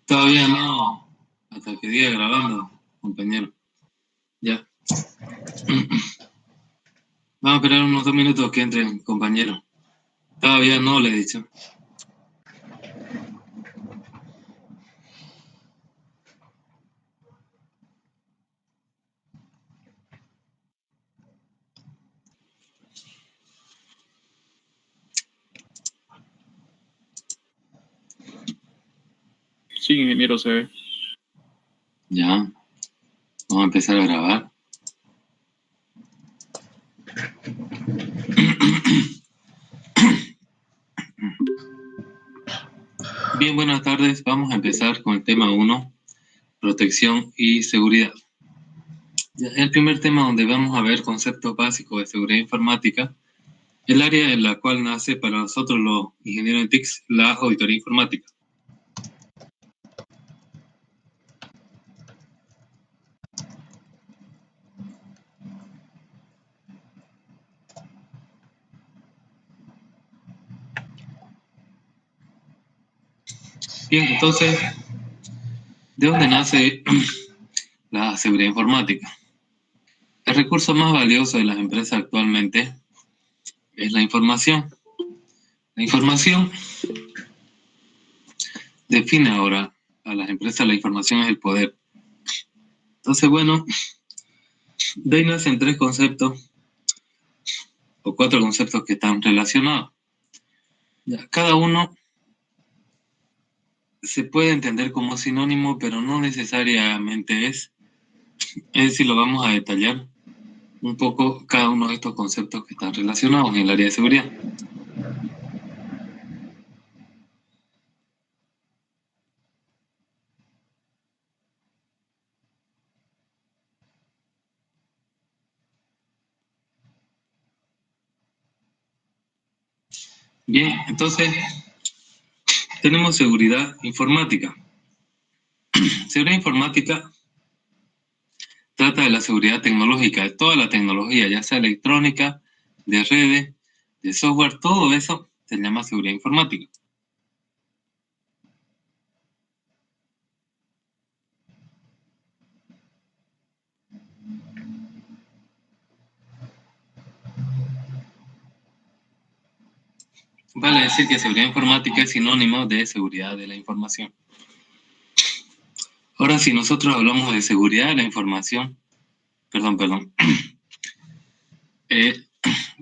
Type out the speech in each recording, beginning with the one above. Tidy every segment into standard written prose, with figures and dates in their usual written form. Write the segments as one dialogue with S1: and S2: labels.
S1: Todavía no, hasta que diga grabando, compañero. Ya. Vamos a esperar unos 2 minutos que entre, compañero. Todavía no, le he dicho.
S2: Sí, ingeniero, se ve.
S1: Ya. Vamos a empezar a grabar. Bien, buenas tardes. Vamos a empezar con el tema 1, protección y seguridad. El primer tema donde vamos a ver conceptos básicos de seguridad informática, el área en la cual nace para nosotros los ingenieros en TICS la auditoría informática. Bien, entonces, ¿de dónde nace la seguridad informática? El recurso más valioso de las empresas actualmente es la información. La información define ahora a las empresas, la información es el poder. Entonces, bueno, de ahí nacen 3 conceptos o 4 conceptos que están relacionados. Ya, cada uno se puede entender como sinónimo, pero no necesariamente es. Es decir, lo vamos a detallar un poco cada uno de estos conceptos que están relacionados en el área de seguridad. Bien, entonces tenemos seguridad informática. Seguridad informática trata de la seguridad tecnológica, de toda la tecnología, ya sea electrónica, de redes, de software, todo eso se llama seguridad informática. Vale decir que seguridad informática es sinónimo de seguridad de la información. Ahora, si nosotros hablamos de seguridad de la información, perdón,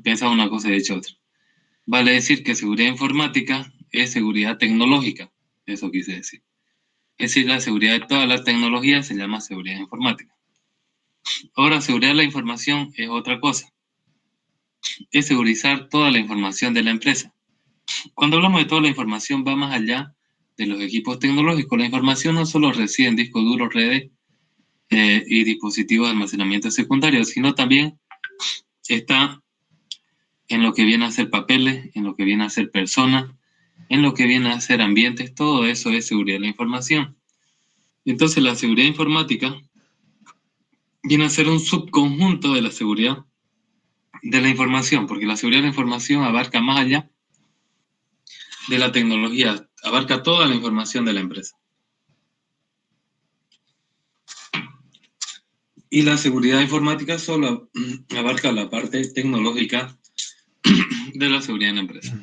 S1: piensa una cosa y he dicho otra. Vale decir que seguridad informática es seguridad tecnológica, eso quise decir. Es decir, la seguridad de todas las tecnologías se llama seguridad informática. Ahora, seguridad de la información es otra cosa. Es segurizar toda la información de la empresa. Cuando hablamos de toda la información va más allá de los equipos tecnológicos. La información no solo reside en discos duros, redes y dispositivos de almacenamiento secundario, sino también está en lo que viene a ser papeles, en lo que viene a ser personas, en lo que viene a ser ambientes. Todo eso es seguridad de la información. Entonces, la seguridad informática viene a ser un subconjunto de la seguridad de la información, porque la seguridad de la información abarca más allá de la tecnología, abarca toda la información de la empresa. Y la seguridad informática solo abarca la parte tecnológica de la seguridad en la empresa.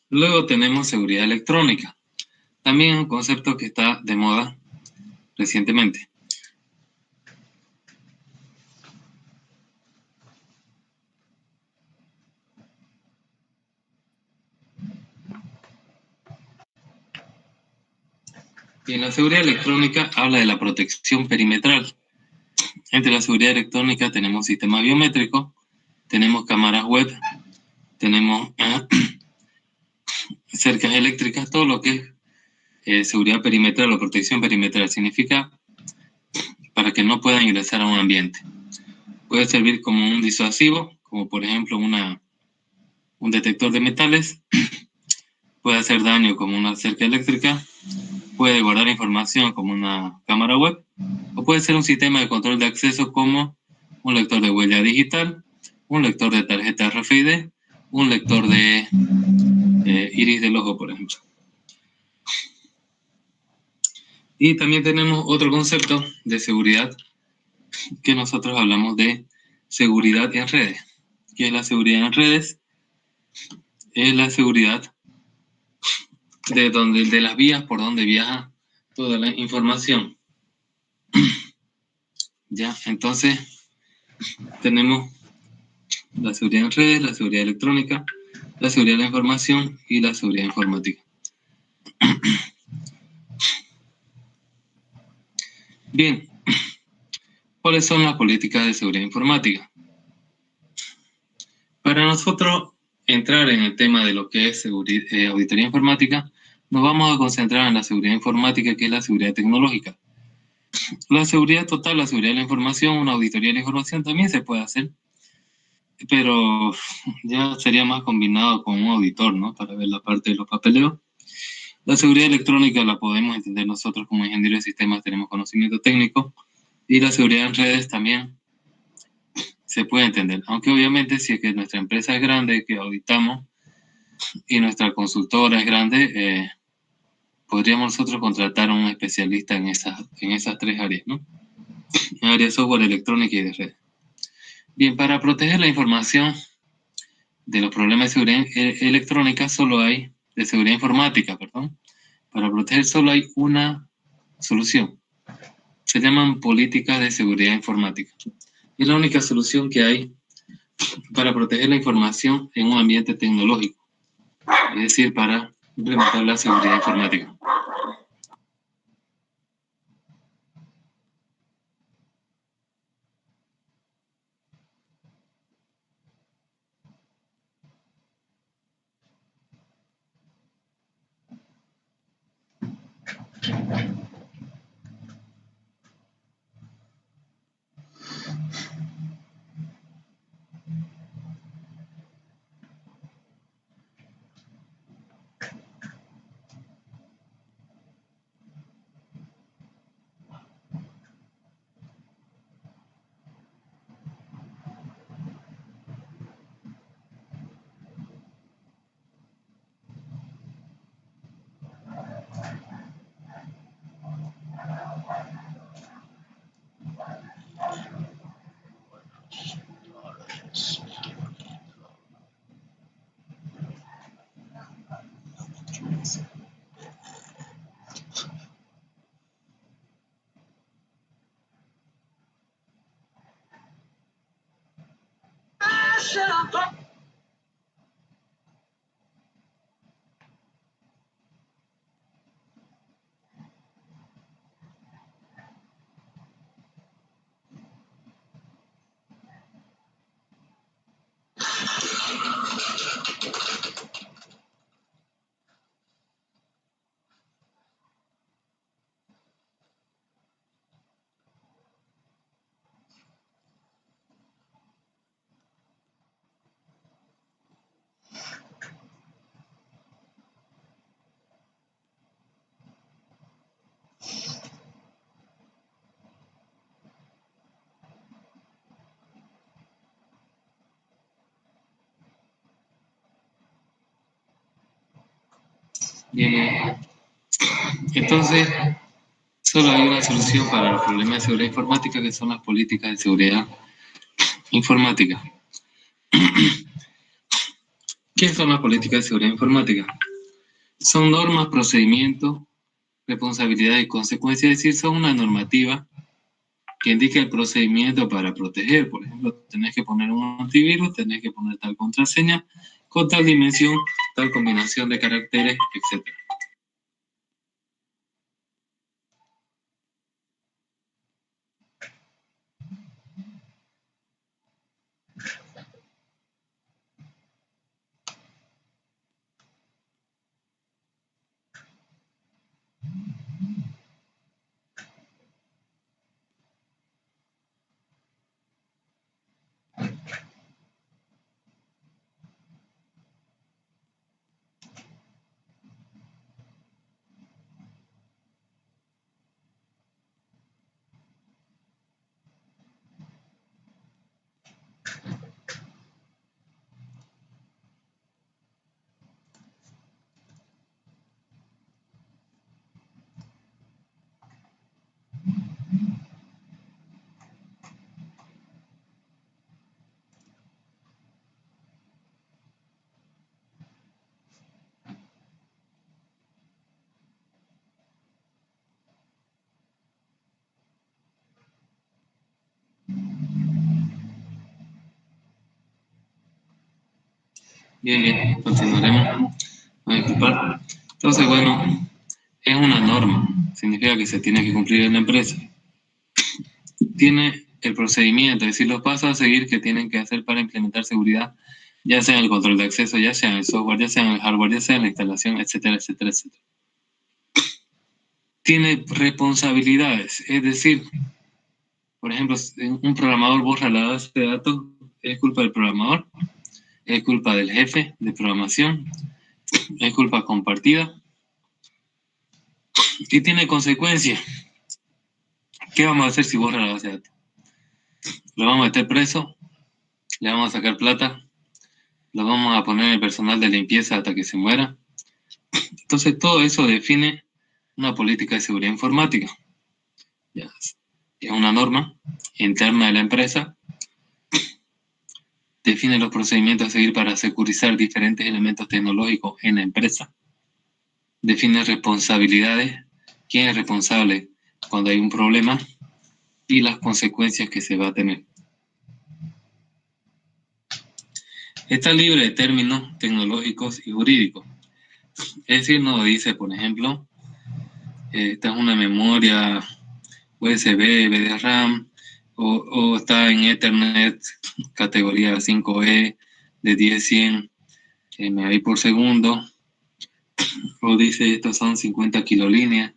S1: Luego tenemos seguridad electrónica, también un concepto que está de moda recientemente. Y en la seguridad electrónica habla de la protección perimetral. Entre la seguridad electrónica tenemos sistema biométrico, tenemos cámaras web, tenemos cercas eléctricas, todo lo que es seguridad perimetral o protección perimetral significa para que no puedan ingresar a un ambiente. Puede servir como un disuasivo, como por ejemplo un detector de metales, puede hacer daño como una cerca eléctrica, puede guardar información como una cámara web, o puede ser un sistema de control de acceso como un lector de huella digital, un lector de tarjeta RFID, un lector de iris del ojo, por ejemplo. Y también tenemos otro concepto de seguridad que nosotros hablamos de seguridad en redes. ¿Qué es la seguridad en redes? Es la seguridad de las vías por donde viaja toda la información. Ya, entonces tenemos la seguridad en redes, la seguridad electrónica, la seguridad de la información y la seguridad informática. Bien, ¿cuáles son las políticas de seguridad informática? Para nosotros entrar en el tema de lo que es auditoría informática, nos vamos a concentrar en la seguridad informática, que es la seguridad tecnológica. La seguridad total, la seguridad de la información, una auditoría de la información también se puede hacer, pero ya sería más combinado con un auditor, ¿no? Para ver la parte de los papeleos. La seguridad electrónica la podemos entender nosotros como ingenieros de sistemas, tenemos conocimiento técnico, y la seguridad en redes también se puede entender, aunque obviamente si es que nuestra empresa es grande, que auditamos, y nuestra consultora es grande, podríamos nosotros contratar a un especialista en esas tres áreas, ¿no? En área de software, electrónica y de red. Bien, para proteger la información de los problemas de seguridad electrónica de seguridad informática, perdón, para proteger solo hay una solución. Se llaman políticas de seguridad informática. Es la única solución que hay para proteger la información en un ambiente tecnológico, es decir, para implementar la seguridad informática. Bien, entonces, solo hay una solución para los problemas de seguridad informática, que son las políticas de seguridad informática. ¿Qué son las políticas de seguridad informática? Son normas, procedimientos, responsabilidades y consecuencias, es decir, son una normativa que indica el procedimiento para proteger. Por ejemplo, tenés que poner un antivirus, tenés que poner tal contraseña, con tal dimensión, tal combinación de caracteres, etc. Bien, bien, continuaremos. No disculpar. Entonces, bueno, es una norma. Significa que se tiene que cumplir en la empresa. Tiene el procedimiento, es decir, los pasos a seguir que tienen que hacer para implementar seguridad, ya sea en el control de acceso, ya sea en el software, ya sea en el hardware, ya sea en la instalación, etcétera, etcétera, etcétera. Tiene responsabilidades, es decir, por ejemplo, si un programador borra la base de datos, es culpa del programador, es culpa del jefe de programación, es culpa compartida y tiene consecuencias. ¿Qué vamos a hacer si borra la base de datos? ¿Lo vamos a meter preso? ¿Le vamos a sacar plata? ¿Lo vamos a poner en el personal de limpieza hasta que se muera? Entonces, todo eso define una política de seguridad informática. Ya, es una norma interna de la empresa, define los procedimientos a seguir para securizar diferentes elementos tecnológicos en la empresa, define responsabilidades, quién es responsable cuando hay un problema y las consecuencias que se va a tener. Está libre de términos tecnológicos y jurídicos. Es decir, no dice, por ejemplo, esta es una memoria USB, VD-RAM, o está en Ethernet categoría 5E de 10-100 MB por segundo, o dice estos son 50 kilolíneas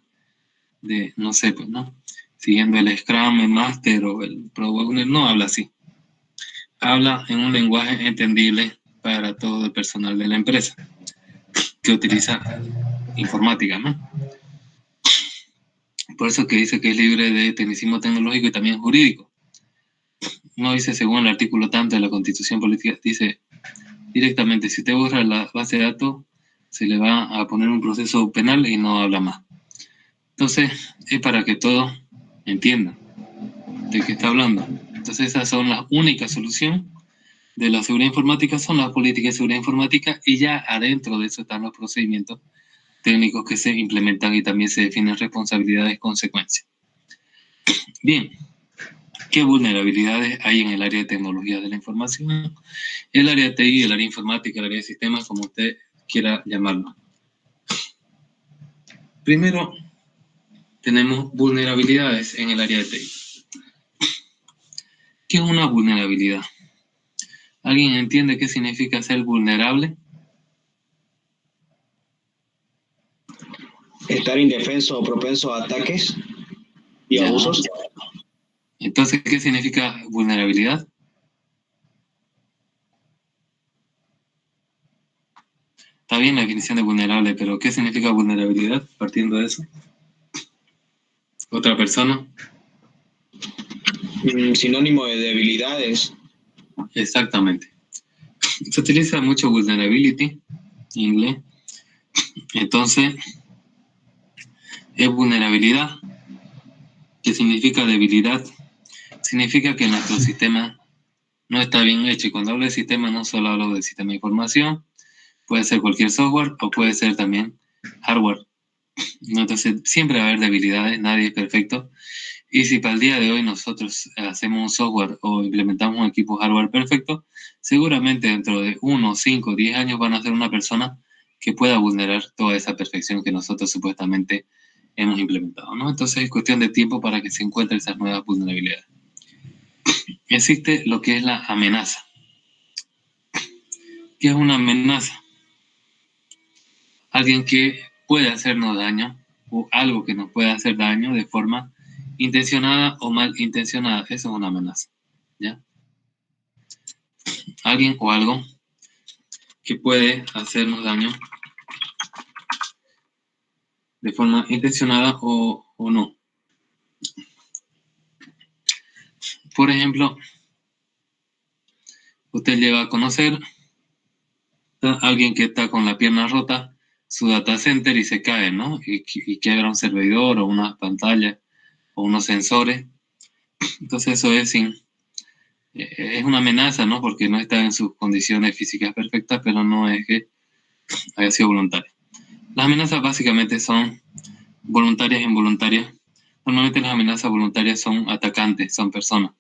S1: de, no sé, pues, ¿no? Siguiendo el Scrum, el Master o el Pro Wagner, no habla así. Habla en un lenguaje entendible para todo el personal de la empresa que utiliza informática, ¿no? Por eso que dice que es libre de tecnicismo tecnológico y también jurídico. No dice según el artículo tanto de la Constitución Política, dice directamente, si usted borra la base de datos, se le va a poner un proceso penal y no habla más. Entonces, es para que todos entiendan de qué está hablando. Entonces, esas son las únicas soluciones de la seguridad informática, son las políticas de seguridad informática, y ya adentro de eso están los procedimientos técnicos que se implementan y también se definen responsabilidades y consecuencias. Bien, ¿qué vulnerabilidades hay en el área de tecnología de la información? El área de TI, el área informática, el área de sistemas, como usted quiera llamarlo. Primero, tenemos vulnerabilidades en el área de TI. ¿Qué es una vulnerabilidad? ¿Alguien entiende qué significa ser vulnerable?
S2: Estar indefenso o propenso a ataques y
S1: Ya.
S2: abusos.
S1: Entonces, ¿qué significa vulnerabilidad? Está bien la definición de vulnerable, pero ¿qué significa vulnerabilidad partiendo de eso? ¿Otra persona?
S2: Sinónimo de debilidades.
S1: Exactamente. Se utiliza mucho vulnerability en inglés. Entonces, es vulnerabilidad, que significa debilidad. Significa que nuestro sistema no está bien hecho. Y cuando hablo de sistema, no solo hablo del sistema de información, puede ser cualquier software o puede ser también hardware. Entonces, siempre va a haber debilidades, nadie es perfecto. Y si para el día de hoy nosotros hacemos un software o implementamos un equipo hardware perfecto, seguramente dentro de 1, 5, 10 años van a ser una persona que pueda vulnerar toda esa perfección que nosotros supuestamente hemos implementado, ¿no? Entonces es cuestión de tiempo para que se encuentren esas nuevas vulnerabilidades. Existe lo que es la amenaza. ¿Qué es una amenaza? Alguien que puede hacernos daño o algo que nos puede hacer daño de forma intencionada o malintencionada. Eso es una amenaza, ¿ya? Alguien o algo que puede hacernos daño de forma intencionada o no. Por ejemplo, usted llega a conocer a alguien que está con la pierna rota, su data center, y se cae, ¿no? Y quiebra un servidor o una pantalla o unos sensores. Entonces eso es una amenaza, ¿no? Porque no está en sus condiciones físicas perfectas, pero no es que haya sido voluntario. Las amenazas básicamente son voluntarias e involuntarias. Normalmente las amenazas voluntarias son atacantes, son personas.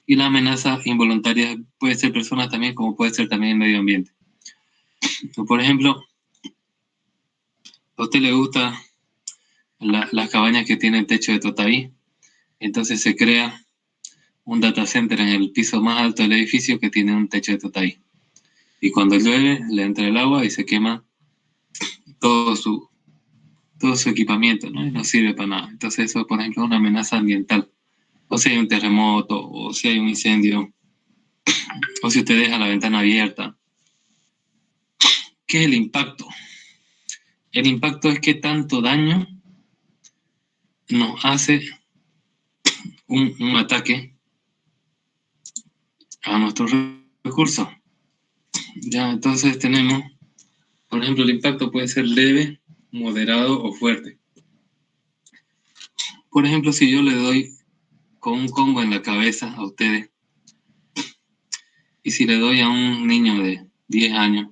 S1: Y la amenaza involuntaria puede ser personas también, como puede ser también el medio ambiente. O, por ejemplo, a usted le gusta las cabañas que tienen techo de totaí, entonces se crea un data center en el piso más alto del edificio que tiene un techo de totaí. Y cuando llueve, le entra el agua y se quema todo su, todo su equipamiento, ¿no? Y no sirve para nada. Entonces eso, por ejemplo, es una amenaza ambiental. O si hay un terremoto, o si hay un incendio, o si usted deja la ventana abierta. ¿Qué es el impacto? El impacto es qué tanto daño nos hace un ataque a nuestros recursos. Ya, entonces tenemos, por ejemplo, el impacto puede ser leve, moderado o fuerte. Por ejemplo, si yo le doy con un combo en la cabeza a ustedes, y si le doy a un niño de 10 años,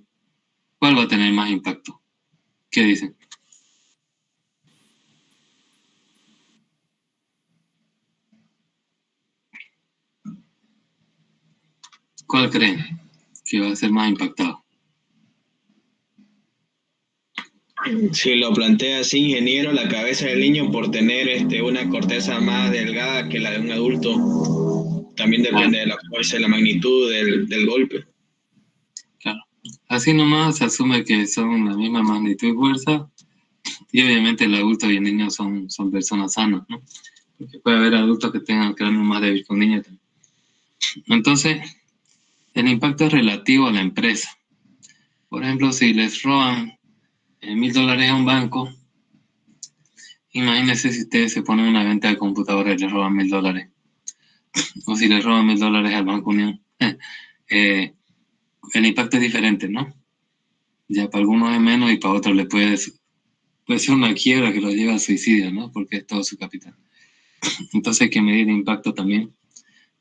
S1: ¿cuál va a tener más impacto? ¿Qué dicen? ¿Cuál creen que va a ser más impactado?
S2: Si lo plantea así, ingeniero, la cabeza del niño por tener una corteza más delgada que la de un adulto, también
S1: Claro,
S2: depende de la fuerza y la magnitud del golpe.
S1: claro. Así nomás se asume que son la misma magnitud y fuerza, y obviamente el adulto y el niño son personas sanas, ¿no? Porque puede haber adultos que tengan cráneo más débil que un niño también. Entonces, el impacto es relativo a la empresa. Por ejemplo, si les roban $1,000 a un banco, imagínense si ustedes se ponen una venta de computadora y les roban $1,000. O si les roban $1,000 al Banco Unión. El impacto es diferente, ¿no? Ya para algunos es menos y para otros puede ser una quiebra que los lleva al suicidio, ¿no? Porque es todo su capital. Entonces hay que medir el impacto también,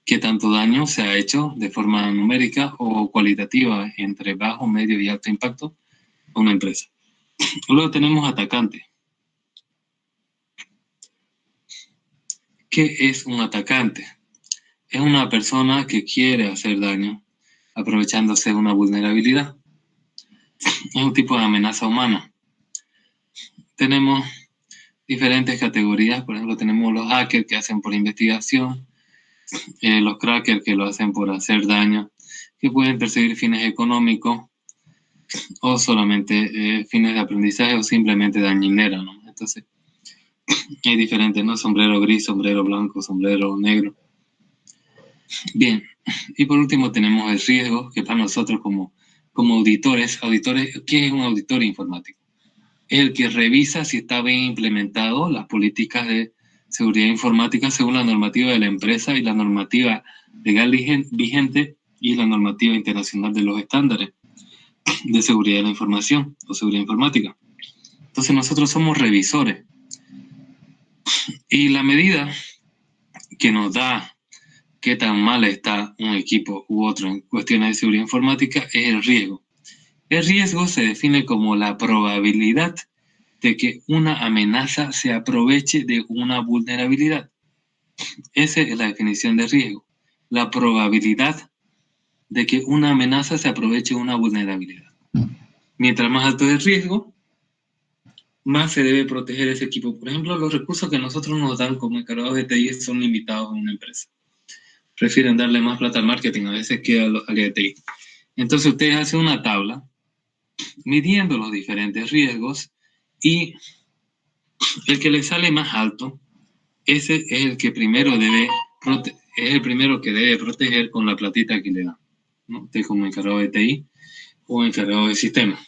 S1: qué tanto daño se ha hecho de forma numérica o cualitativa entre bajo, medio y alto impacto a una empresa. Luego tenemos atacante. ¿Qué es un atacante? Es una persona que quiere hacer daño aprovechándose de una vulnerabilidad. Es un tipo de amenaza humana. Tenemos diferentes categorías, por ejemplo, tenemos los hackers que hacen por investigación, los crackers que lo hacen por hacer daño, que pueden perseguir fines económicos o solamente fines de aprendizaje o simplemente dañinera, ¿no? Entonces, hay diferentes, ¿no? Sombrero gris, sombrero blanco, sombrero negro. Bien, y por último tenemos el riesgo, que para nosotros como auditores, ¿qué es un auditor informático? Es el que revisa si está bien implementado las políticas de seguridad informática según la normativa de la empresa y la normativa legal vigente y la normativa internacional de los estándares de seguridad de la información o seguridad informática. Entonces nosotros somos revisores y la medida que nos da qué tan mal está un equipo u otro en cuestiones de seguridad informática es el riesgo. El riesgo se define como la probabilidad de que una amenaza se aproveche de una vulnerabilidad. Esa es la definición de riesgo. La probabilidad de que una amenaza se aproveche de una vulnerabilidad. Mientras más alto es el riesgo, más se debe proteger ese equipo. Por ejemplo, los recursos que nosotros nos dan como encargados de TI son limitados en una empresa. Prefieren darle más plata al marketing a veces que al área de TI. Entonces ustedes hacen una tabla midiendo los diferentes riesgos y el que le sale más alto, ese es el que es el primero que debe proteger con la platita que le dan, ¿no? Usted como encargado de TI o encargado de sistema.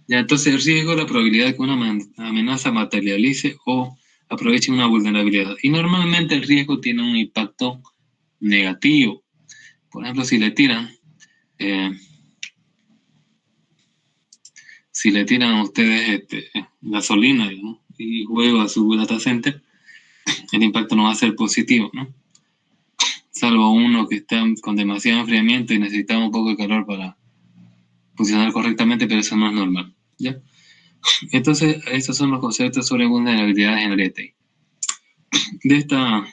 S1: Ya, entonces el riesgo es la probabilidad de que una amenaza materialice o aproveche una vulnerabilidad. Y normalmente el riesgo tiene un impacto negativo. Por ejemplo, eh, si le tiran a ustedes gasolina, ¿no? Y huevo a su data center, el impacto no va a ser positivo, ¿no? Salvo uno que está con demasiado enfriamiento y necesita un poco de calor para funcionar correctamente, pero eso no es normal, ¿ya? Entonces, estos son los conceptos sobre vulnerabilidades en el TI. De esta,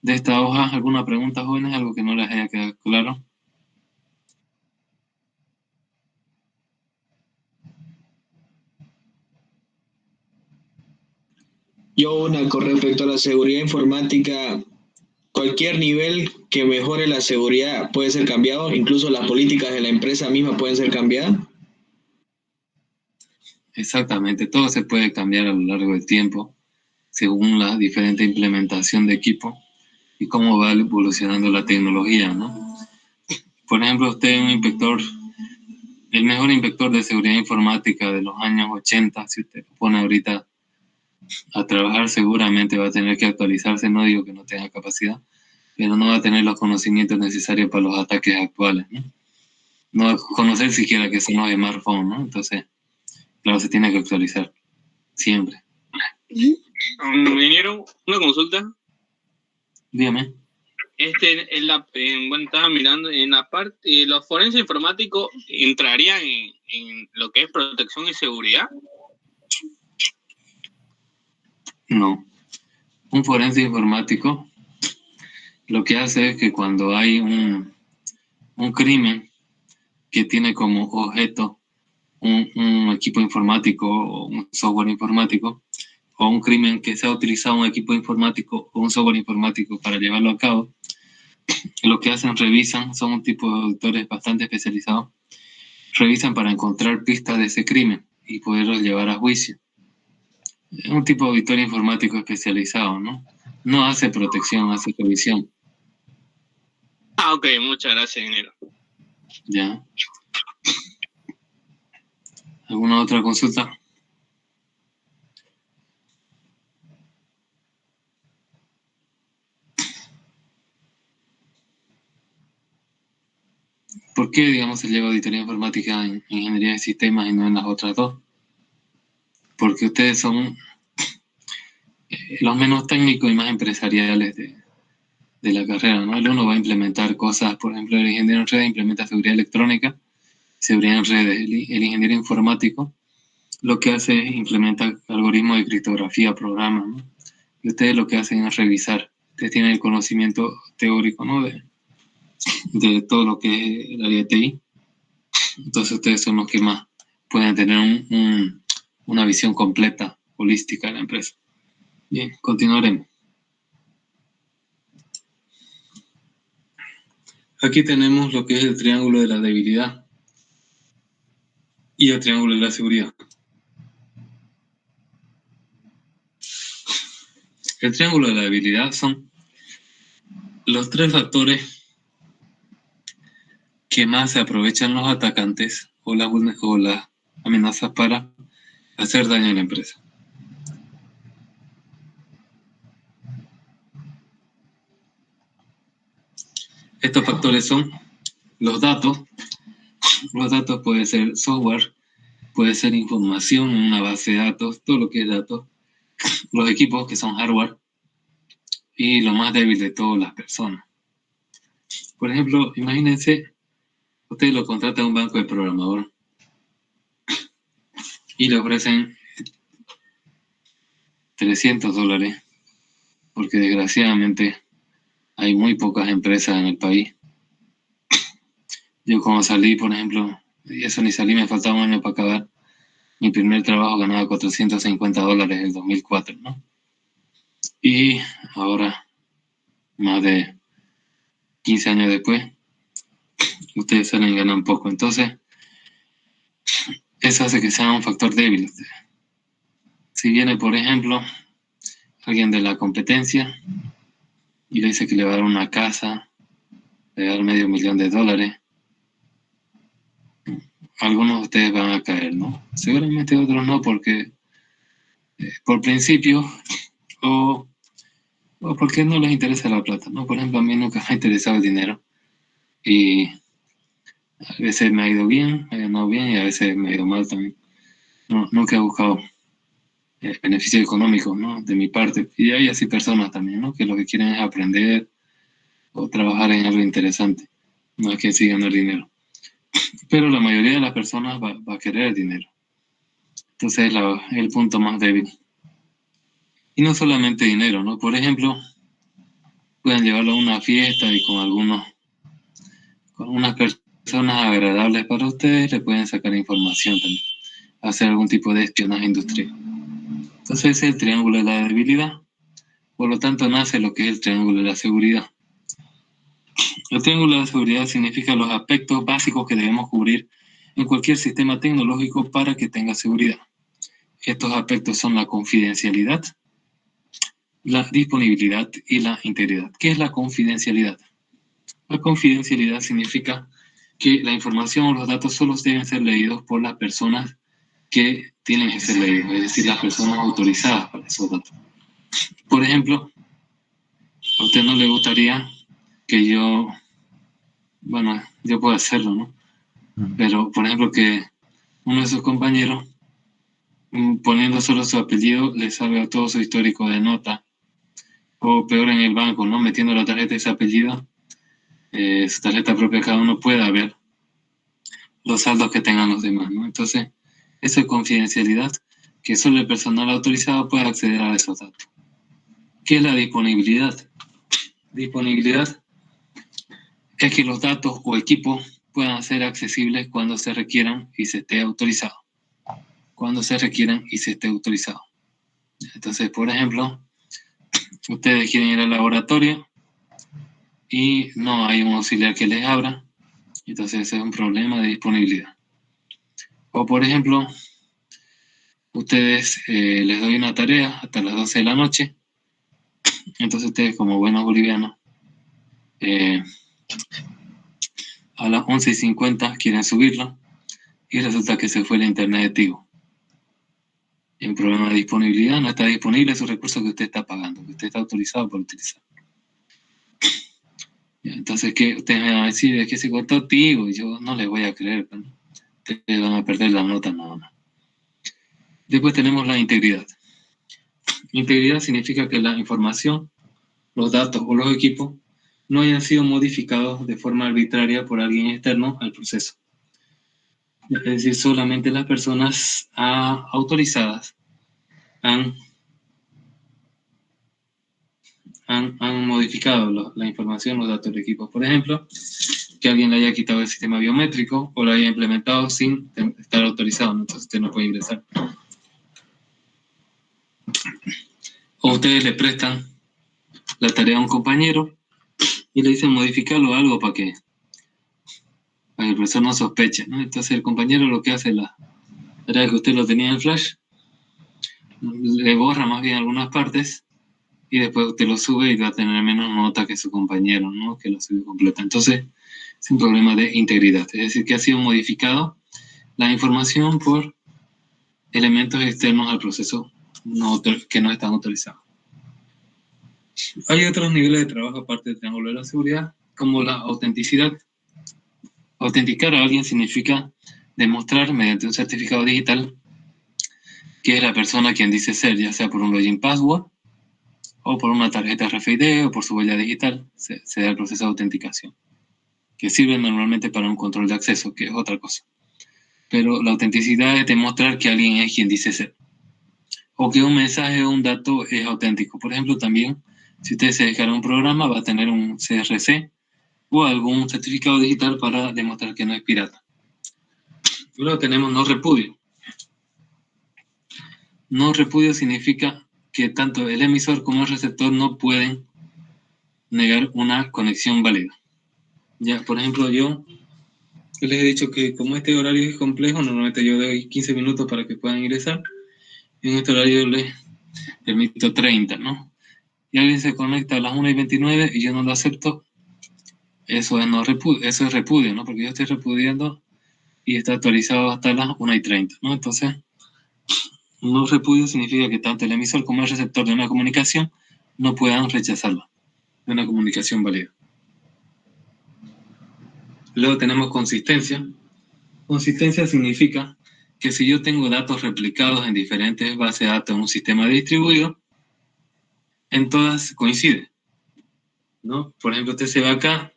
S1: de esta hoja, ¿alguna pregunta, jóvenes? ¿Algo que no les haya quedado claro?
S2: Yo una con respecto a la seguridad informática, cualquier nivel que mejore la seguridad puede ser cambiado, incluso las políticas de la empresa misma pueden ser cambiadas.
S1: Exactamente, todo se puede cambiar a lo largo del tiempo según la diferente implementación de equipo y cómo va evolucionando la tecnología, ¿no? Por ejemplo, usted es un inspector, el mejor inspector de seguridad informática de los años 80, si usted lo pone ahorita a trabajar, seguramente va a tener que actualizarse, no digo que no tenga capacidad, pero no va a tener los conocimientos necesarios para los ataques actuales, ¿no? No va a conocer siquiera que son los smartphones, ¿no? Entonces, claro, se tiene que actualizar, siempre.
S3: Ingeniero, una consulta.
S1: Dígame.
S3: Bueno, estaba mirando en la parte, los forenses informáticos entrarían en lo que es protección y seguridad.
S1: No. Un forense informático lo que hace es que cuando hay un crimen que tiene como objeto un equipo informático o un software informático, o un crimen que se ha utilizado un equipo informático o un software informático para llevarlo a cabo, lo que hacen, revisan, son un tipo de auditores bastante especializados, revisan para encontrar pistas de ese crimen y poderlos llevar a juicio. Es un tipo de auditor informático especializado, ¿no? No hace protección, hace revisión.
S3: Ok, muchas gracias, ingeniero.
S1: Ya. ¿Alguna otra consulta? ¿Por qué, digamos, se lleva auditoría informática en ingeniería de sistemas y no en las otras dos? Porque ustedes son los menos técnicos y más empresariales de la carrera, ¿no? El uno va a implementar cosas, por ejemplo, el ingeniero en redes implementa seguridad electrónica, seguridad en redes. El ingeniero informático lo que hace es implementar algoritmos de criptografía, programas, ¿no? Y ustedes lo que hacen es revisar. Ustedes tienen el conocimiento teórico, ¿no? De todo lo que es el área de TI. Entonces ustedes son los que más pueden tener una visión completa, holística de la empresa. Bien, continuaremos. Aquí tenemos lo que es el triángulo de la debilidad y el triángulo de la seguridad. El triángulo de la debilidad son los tres factores que más se aprovechan los atacantes o las amenazas para hacer daño a la empresa. Estos factores son los datos. Los datos pueden ser software, puede ser información en una base de datos, todo lo que es datos. Los equipos, que son hardware, y lo más débil de todas las personas. Por ejemplo, imagínense, ustedes lo contratan a un banco de programador y le ofrecen $300, porque desgraciadamente hay muy pocas empresas en el país. Yo cuando salí, por ejemplo, y eso ni salí, me faltaba un año para acabar, mi primer trabajo ganaba $450 en el 2004, ¿no? Y ahora, más de 15 años después, ustedes salen y ganan poco. Entonces, eso hace que sea un factor débil. Si viene, por ejemplo, alguien de la competencia y le dice que le va a dar una casa, le va a dar $500,000, algunos de ustedes van a caer, ¿no? Seguramente otros no, porque por principio o porque no les interesa la plata, ¿no? Por ejemplo, a mí nunca me ha interesado el dinero y a veces me ha ido bien, me ha ganado bien y a veces me ha ido mal también. No, nunca he buscado beneficios económicos, ¿no? De mi parte. Y hay así personas también, ¿no? Que lo que quieren es aprender o trabajar en algo interesante, no es que sí ganar dinero. Pero la mayoría de las personas va a querer el dinero. Entonces es el punto más débil. Y no solamente dinero, ¿no? Por ejemplo, pueden llevarlo a una fiesta y con unas personas agradables para ustedes le pueden sacar información también, hacer algún tipo de espionaje industrial. Entonces ese es el triángulo de la debilidad. Por lo tanto, nace lo que es el triángulo de la seguridad. El triángulo de la seguridad significa los aspectos básicos que debemos cubrir en cualquier sistema tecnológico para que tenga seguridad. Estos aspectos son la confidencialidad, la disponibilidad y la integridad. ¿Qué es la confidencialidad? La confidencialidad significa que la información o los datos solo deben ser leídos por las personas que tienen que ser leídos, es decir, las personas autorizadas para esos datos. Por ejemplo, a usted no le gustaría que yo puedo hacerlo, ¿no? Pero, por ejemplo, que uno de sus compañeros, poniendo solo su apellido, le sabe a todo su histórico de nota, o peor en el banco, ¿no? Metiendo la tarjeta de ese apellido, su tarjeta propia, cada uno pueda ver los saldos que tengan los demás, ¿no? Entonces, eso es confidencialidad, que solo el personal autorizado puede acceder a esos datos. ¿Qué es la disponibilidad? Disponibilidad es que los datos o equipos puedan ser accesibles cuando se requieran y se esté autorizado. Cuando se requieran y se esté autorizado. Entonces, por ejemplo, ustedes quieren ir al laboratorio y no hay un auxiliar que les abra, entonces ese es un problema de disponibilidad. O, por ejemplo, ustedes les doy una tarea hasta las 12 de la noche, entonces ustedes, como buenos bolivianos, a las 11:50 quieren subirlo y resulta que se fue el internet de Tigo. Hay un problema de disponibilidad, no está disponible esos recursos que usted está pagando, que usted está autorizado para utilizar. Entonces, ¿qué ustedes me van a decir? Es que se cortó Tigo, y yo no les voy a creer, ¿no? Ustedes van a perder la nota nada más. Después tenemos la integridad. Integridad significa que la información, los datos o los equipos no hayan sido modificados de forma arbitraria por alguien externo al proceso. Es decir, solamente las personas autorizadas han modificado la información, los datos del equipo. Por ejemplo, que alguien le haya quitado el sistema biométrico o lo haya implementado sin estar autorizado, ¿no? Entonces usted no puede ingresar. O ustedes le prestan la tarea a un compañero y le dicen modificarlo algo para que el profesor no sospeche, ¿no? Entonces el compañero lo que hace, la tarea que usted lo tenía en Flash, le borra más bien algunas partes y después usted lo sube y va a tener menos nota que su compañero, ¿no? Que lo subió completa. Entonces es un problema de integridad, es decir, que ha sido modificado la información por elementos externos al proceso que no están autorizados. Hay otros niveles de trabajo aparte del triángulo de la seguridad, como la autenticidad. Autenticar a alguien significa demostrar mediante un certificado digital que es la persona quien dice ser, ya sea por un login password o por una tarjeta RFID o por su huella digital. Se da el proceso de autenticación, que sirve normalmente para un control de acceso, que es otra cosa. Pero la autenticidad es demostrar que alguien es quien dice ser, o que un mensaje o un dato es auténtico. Por ejemplo, también, si usted se descarga un programa, va a tener un CRC o algún certificado digital para demostrar que no es pirata. Luego tenemos no repudio. No repudio significa que tanto el emisor como el receptor no pueden negar una conexión válida. Ya, por ejemplo, yo les he dicho que como este horario es complejo, normalmente yo doy 15 minutos para que puedan ingresar, y en este horario les permito 30, ¿no? Y alguien se conecta a las 1:29 y yo no lo acepto, eso es repudio, ¿no? Porque yo estoy repudiando y está actualizado hasta las 1:30, ¿no? Entonces, no repudio significa que tanto el emisor como el receptor de una comunicación no puedan rechazarla, de una comunicación válida. Luego tenemos consistencia. Consistencia significa que si yo tengo datos replicados en diferentes bases de datos en un sistema distribuido, en todas coincide, ¿no? Por ejemplo, usted se va acá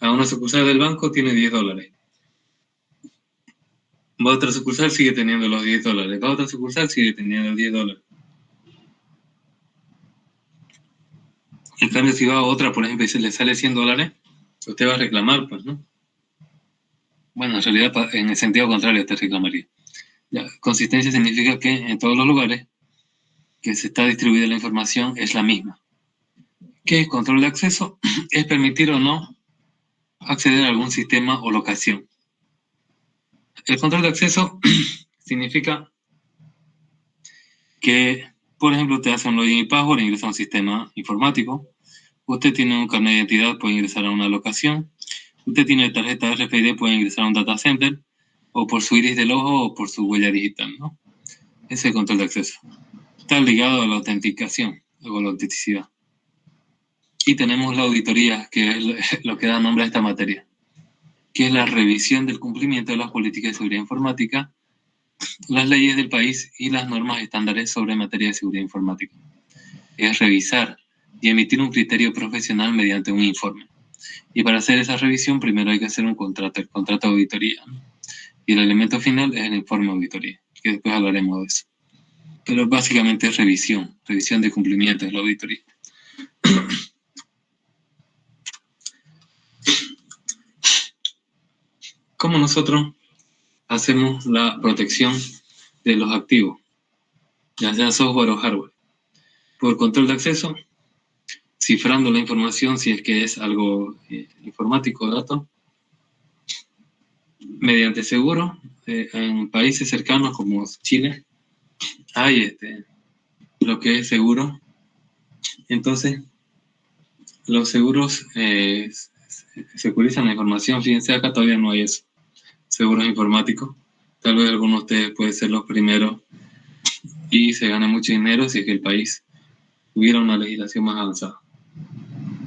S1: a una sucursal del banco, tiene $10. Va a otra sucursal, sigue teniendo los $10. Va a otra sucursal, sigue teniendo $10. En cambio, si va a otra, por ejemplo, y se le sale $100, usted va a reclamar, pues, ¿no? Bueno, en realidad, en el sentido contrario, usted reclamaría. La consistencia significa que en todos los lugares que se está distribuida la información es la misma. ¿Qué es control de acceso? Es permitir o no acceder a algún sistema o locación. El control de acceso significa que, por ejemplo, te hacen login y password, ingresa a un sistema informático. Usted tiene un carnet de identidad, puede ingresar a una locación. Usted tiene tarjeta RFID, puede ingresar a un data center, o por su iris del ojo o por su huella digital, ¿no? Ese es el control de acceso. Está ligado a la autenticación o a la autenticidad. Y tenemos la auditoría, que es lo que da nombre a esta materia, que es la revisión del cumplimiento de las políticas de seguridad informática, las leyes del país y las normas estándares sobre materia de seguridad informática. Es revisar y emitir un criterio profesional mediante un informe. Y para hacer esa revisión, primero hay que hacer un contrato, el contrato de auditoría, ¿no? Y el elemento final es el informe de auditoría, que después hablaremos de eso. Pero básicamente es revisión de cumplimiento de la auditoría. ¿Cómo nosotros hacemos la protección de los activos, ya sea software o hardware? Por control de acceso, cifrando la información si es que es algo informático o datos, mediante seguro. En países cercanos como Chile hay lo que es seguro. Entonces, los seguros securizan la información. Fíjense, acá todavía no hay eso. Seguros informáticos. Tal vez algunos de ustedes pueden ser los primeros y se gana mucho dinero si es que el país tuviera una legislación más avanzada.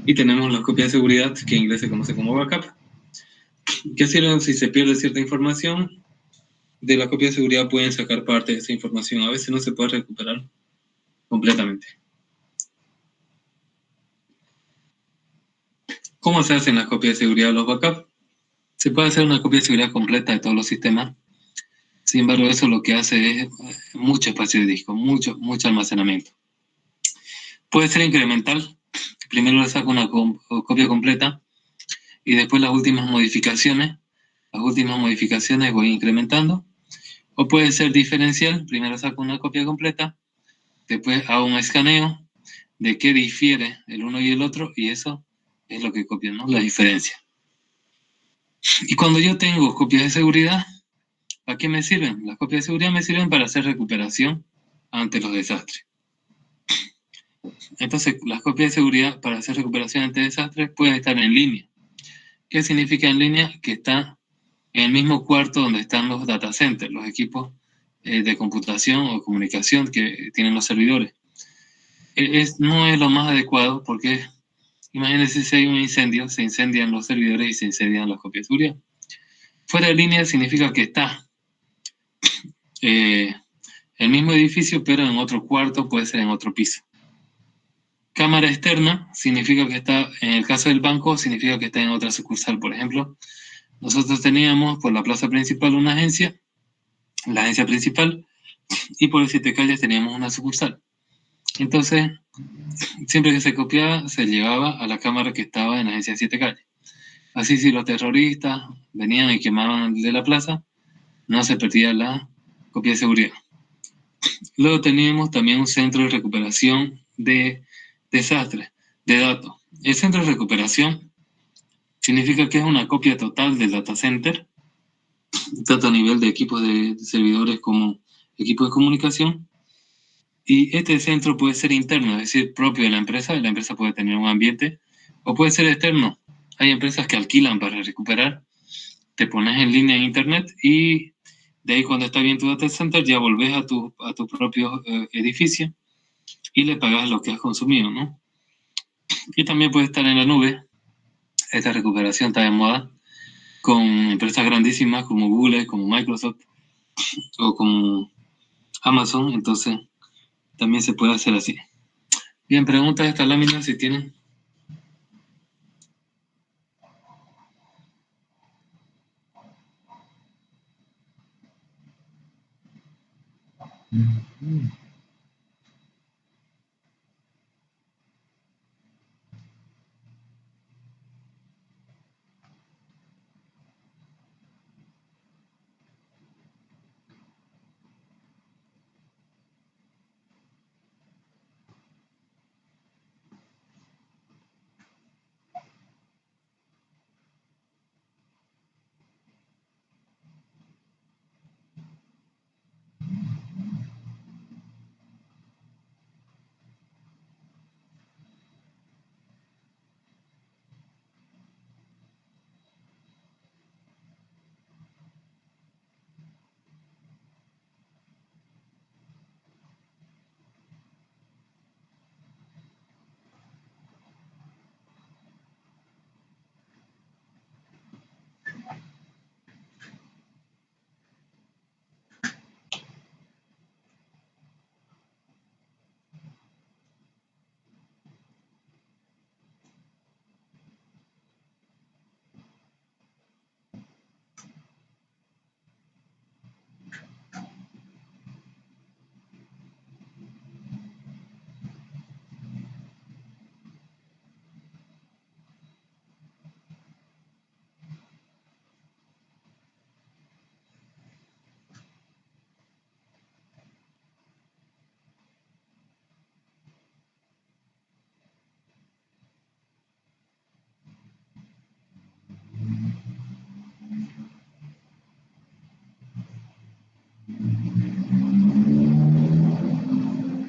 S1: Y tenemos las copias de seguridad, que en inglés se conoce como backup, que sirven si se pierde cierta información. De la copia de seguridad pueden sacar parte de esa información. A veces no se puede recuperar completamente. ¿Cómo se hacen las copias de seguridad de los backups? Se puede hacer una copia de seguridad completa de todos los sistemas. Sin embargo, eso lo que hace es mucho espacio de disco, mucho almacenamiento. Puede ser incremental. Primero le saco una copia completa y después las últimas modificaciones voy incrementando. O puede ser diferencial. Primero saco una copia completa, después hago un escaneo de qué difiere el uno y el otro, y eso es lo que copia, ¿no? La diferencia. Y cuando yo tengo copias de seguridad, ¿para qué me sirven? Las copias de seguridad me sirven para hacer recuperación ante los desastres. Entonces, las copias de seguridad para hacer recuperación ante desastres pueden estar en línea. ¿Qué significa en línea? Que está en el mismo cuarto donde están los data centers, los equipos de computación o comunicación que tienen los servidores. No es lo más adecuado porque imagínense si hay un incendio, se incendian los servidores y se incendian las copias de seguridad. Fuera de línea significa que está el mismo edificio, pero en otro cuarto, puede ser en otro piso. Cámara externa significa que está, en el caso del banco, significa que está en otra sucursal. Por ejemplo, nosotros teníamos por la plaza principal una agencia, la agencia principal, y por el Siete Calles teníamos una sucursal. Entonces, siempre que se copiaba, se llevaba a la cámara que estaba en la agencia Siete Calles. Así, si los terroristas venían y quemaban de la plaza, no se perdía la copia de seguridad. Luego teníamos también un centro de recuperación de desastres, de datos. El centro de recuperación significa que es una copia total del data center, tanto a nivel de equipos de servidores como equipos de comunicación. Y este centro puede ser interno, es decir, propio de la empresa. La empresa puede tener un ambiente, o puede ser externo. Hay empresas que alquilan para recuperar. Te pones en línea en internet y de ahí, cuando está bien tu data center, ya volvés a tu propio edificio y le pagas lo que has consumido, ¿no? Y también puede estar en la nube. Esta recuperación está de moda con empresas grandísimas como Google, como Microsoft o como Amazon. Entonces también se puede hacer así. Bien, preguntas de esta lámina si tienen.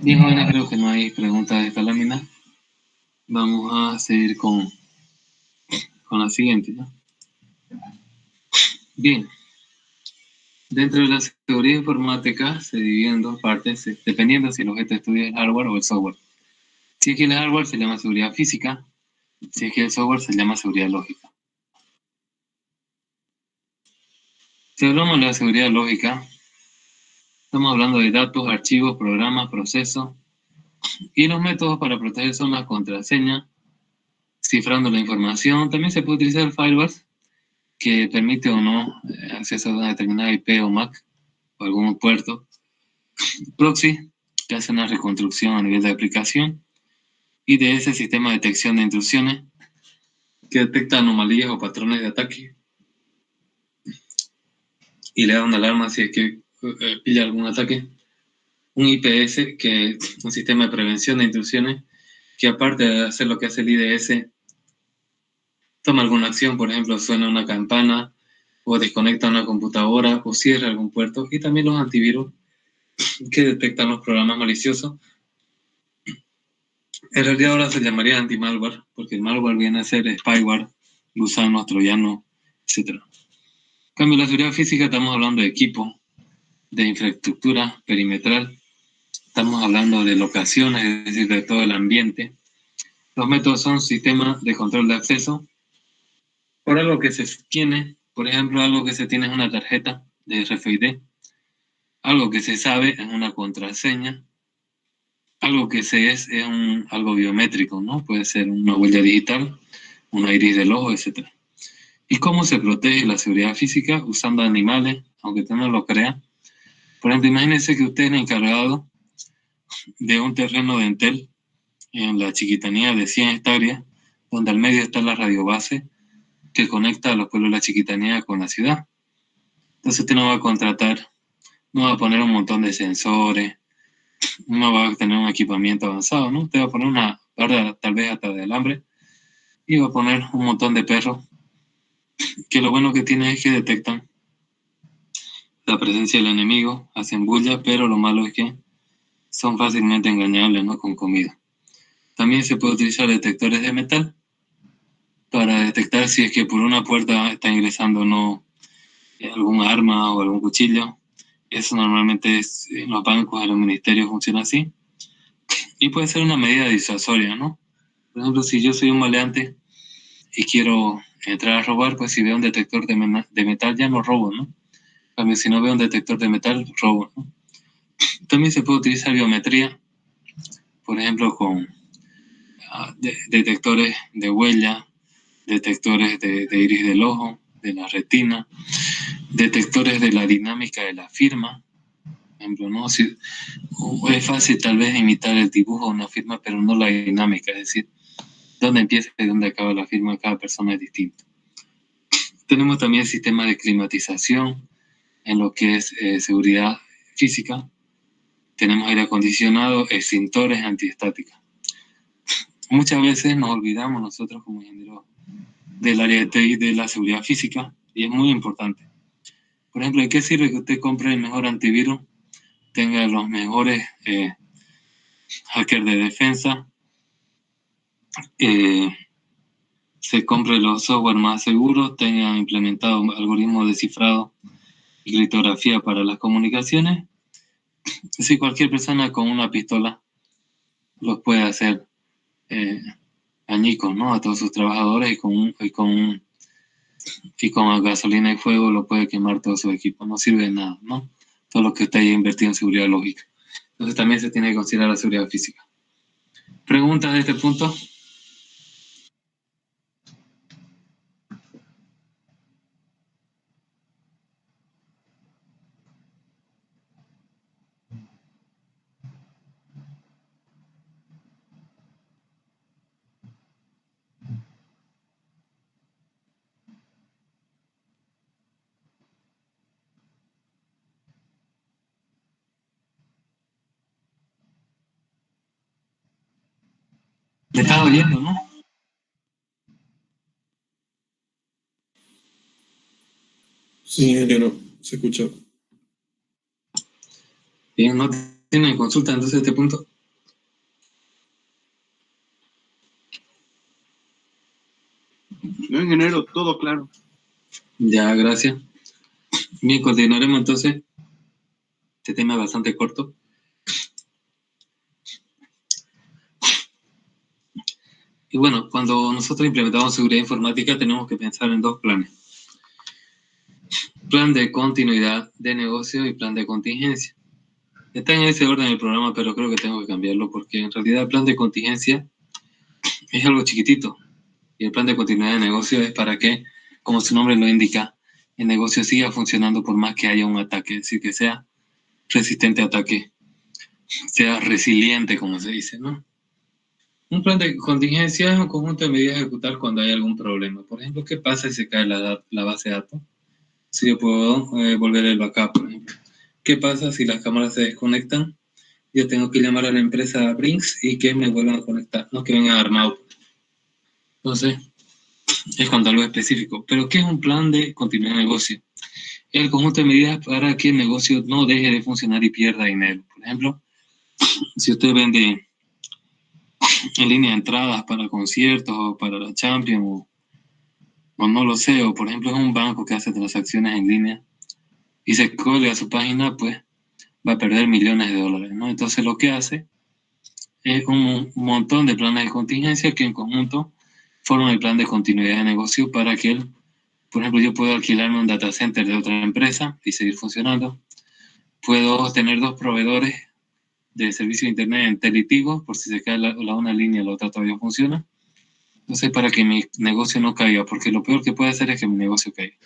S1: Bien, jóvenes, creo que no hay preguntas de esta lámina. Vamos a seguir con la siguiente, ¿no? Bien, dentro de la seguridad informática se divide en dos partes, dependiendo si el objeto de estudio es el hardware o el software. Si es que el hardware se llama seguridad física, si es que el software se llama seguridad lógica. Si hablamos de la seguridad lógica, estamos hablando de datos, archivos, programas, procesos y los métodos para proteger son las contraseñas, cifrando la información. También se puede utilizar el firewall, que permite o no acceso a una determinada IP o MAC o algún puerto. Proxy, que hace una reconstrucción a nivel de aplicación. Y de ese sistema de detección de intrusiones, que detecta anomalías o patrones de ataque y le da una alarma si es que pilla algún ataque. Un IPS, que es un sistema de prevención de intrusiones, que aparte de hacer lo que hace el IDS, toma alguna acción, por ejemplo, suena una campana, o desconecta una computadora, o cierra algún puerto. Y también los antivirus, que detectan los programas maliciosos. En realidad ahora se llamaría anti-malware, porque el malware viene a ser spyware, gusanos, troyanos, etc. En cambio, la seguridad física estamos hablando de equipo, de infraestructura perimetral, estamos hablando de locaciones, es decir, de todo el ambiente. Los métodos son sistemas de control de acceso. Por algo que se tiene, por ejemplo, algo que se tiene es una tarjeta de RFID, algo que se sabe es una contraseña, algo que se es algo biométrico, ¿no? Puede ser una huella digital, una iris del ojo, etc. ¿Y cómo se protege la seguridad física? Usando animales, aunque usted no lo crea. Por ejemplo, imagínense que usted es el encargado de un terreno de Entel en la Chiquitanía de 100 hectáreas, donde al medio está la radiobase que conecta a los pueblos de la Chiquitanía con la ciudad. Entonces usted no va a contratar, no va a poner un montón de sensores, no va a tener un equipamiento avanzado, ¿no? Usted va a poner una barra tal vez hasta de alambre y va a poner un montón de perros, que lo bueno que tiene es que detectan la presencia del enemigo, hacen bulla, pero lo malo es que son fácilmente engañables, ¿no? Con comida. También se puede utilizar detectores de metal para detectar si es que por una puerta está ingresando o no algún arma o algún cuchillo. Eso normalmente es, en los bancos, en los ministerios funciona así. Y puede ser una medida disuasoria, ¿no? Por ejemplo, si yo soy un maleante y quiero entrar a robar, pues si veo un detector de metal ya no robo, ¿no? En cambio, si no veo un detector de metal, robo, ¿no? También se puede utilizar biometría, por ejemplo, con detectores de huella, detectores de iris del ojo, de la retina, detectores de la dinámica de la firma. Por ejemplo, ¿no? Si, es fácil tal vez imitar el dibujo de una firma, pero no la dinámica, es decir, dónde empieza y dónde acaba la firma de cada persona es distinto. Tenemos también sistemas de climatización en lo que es seguridad física. Tenemos aire acondicionado, extintores antiestáticos. Muchas veces nos olvidamos nosotros como ingenieros del área de TI de la seguridad física, y es muy importante. Por ejemplo, ¿de qué sirve que usted compre el mejor antivirus, tenga los mejores hackers de defensa, se compre los software más seguros, tenga implementado algoritmos de cifrado y criptografía para las comunicaciones? Si cualquier persona con una pistola los puede hacer añicos, ¿no? A todos sus trabajadores, y con gasolina y fuego lo puede quemar todo su equipo, no sirve de nada, ¿no? Todo lo que está ahí invertido en seguridad lógica. Entonces también se tiene que considerar la seguridad física. ¿Preguntas de este punto? ¿Me estás oyendo, no?
S4: Sí, ingeniero, se escucha.
S1: Bien, no tienen consulta entonces a este punto.
S3: No, ingeniero, todo claro.
S1: Ya, gracias. Bien, continuaremos entonces. Este tema es bastante corto. Y bueno, cuando nosotros implementamos seguridad informática tenemos que pensar en dos planes. Plan de continuidad de negocio y plan de contingencia. Está en ese orden el programa, pero creo que tengo que cambiarlo porque en realidad el plan de contingencia es algo chiquitito. Y el plan de continuidad de negocio es para que, como su nombre lo indica, el negocio siga funcionando por más que haya un ataque. Es decir, que sea resistente a ataque, sea resiliente, como se dice, ¿no? Un plan de contingencia es un conjunto de medidas a ejecutar cuando hay algún problema. Por ejemplo, ¿qué pasa si se cae la base de datos? Si yo puedo volver el backup, por ejemplo. ¿Qué pasa si las cámaras se desconectan? Yo tengo que llamar a la empresa Brinks y que me vuelvan a conectar, no que vengan armados. Entonces, es cuando algo específico. Pero, ¿qué es un plan de continuidad de negocio? El conjunto de medidas para que el negocio no deje de funcionar y pierda dinero. Por ejemplo, si usted vende en línea entradas para conciertos o para la Champions o no lo sé, o por ejemplo es un banco que hace transacciones en línea y se cuelga su página, pues va a perder millones de dólares, ¿no? Entonces lo que hace es un montón de planes de contingencia que en conjunto forman el plan de continuidad de negocio para que él, por ejemplo, yo puedo alquilarme un data center de otra empresa y seguir funcionando. Puedo tener dos proveedores de servicio de internet en Teletigo, por si se cae una línea, la otra todavía funciona. Entonces, para que mi negocio no caiga, porque lo peor que puede hacer es que mi negocio caiga.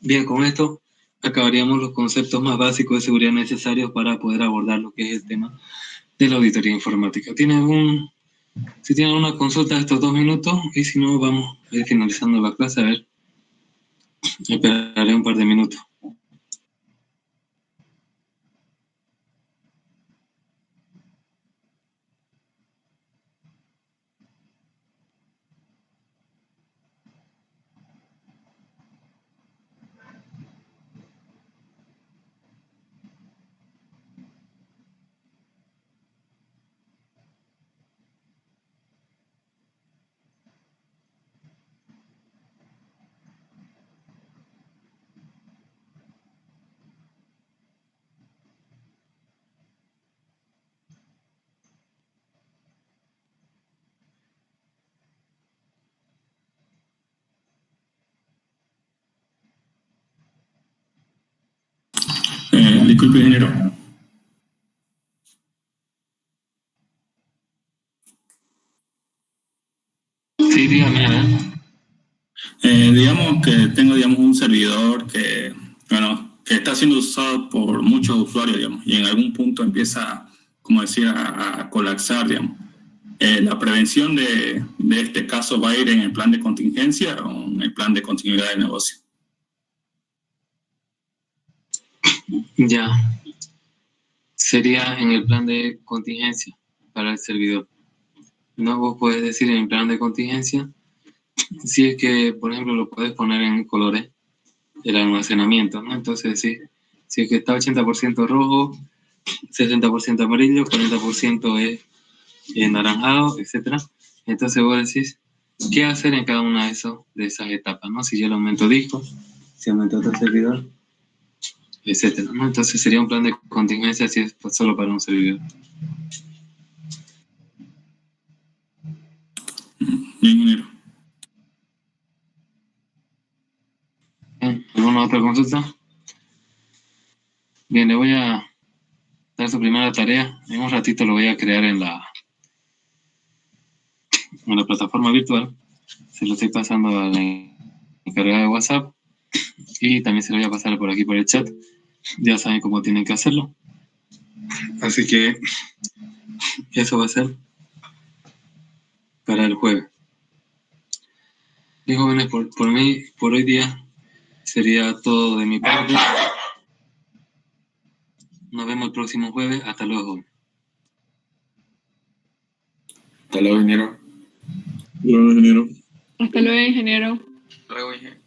S1: Bien, con esto acabaríamos los conceptos más básicos de seguridad necesarios para poder abordar lo que es el tema de la auditoría informática. Si tienen una consulta de estos 2 minutos, y si no, vamos a ir finalizando la clase. A ver, esperaré un par de minutos.
S4: Disculpe, ingeniero.
S1: Sí, dígame, a ver.
S4: Digamos que tengo, digamos, un servidor que, bueno, que está siendo usado por muchos usuarios, digamos, y en algún punto empieza, como decía, a colapsar, digamos. ¿La prevención de este caso va a ir en el plan de contingencia o en el plan de continuidad de negocio?
S1: Ya, sería en el plan de contingencia para el servidor. No, vos podés decir en el plan de contingencia, si es que, por ejemplo, lo puedes poner en colores, el almacenamiento, ¿no? Entonces, sí, si es que está 80% rojo, 60% amarillo, 40% es naranjado, etcétera. Entonces vos decís, ¿qué hacer en cada una de esas etapas, ¿no? Si yo le aumento disco, si aumento otro servidor, etcétera, ¿no? Entonces sería un plan de contingencia si es solo para un servidor.
S4: Bien, ingeniero.
S1: Bien, ¿alguna otra consulta? Bien, le voy a dar su primera tarea. En un ratito lo voy a crear en la plataforma virtual. Se lo estoy pasando a la encargada de WhatsApp y también se lo voy a pasar por aquí por el chat. Ya saben cómo tienen que hacerlo. Así que eso va a ser para el jueves. Bien, jóvenes, por mí, por hoy día sería todo de mi parte. Nos vemos el próximo jueves. Hasta luego.
S4: Hasta luego, ingeniero.
S5: Hasta luego, ingeniero.
S3: Luego, ingeniero.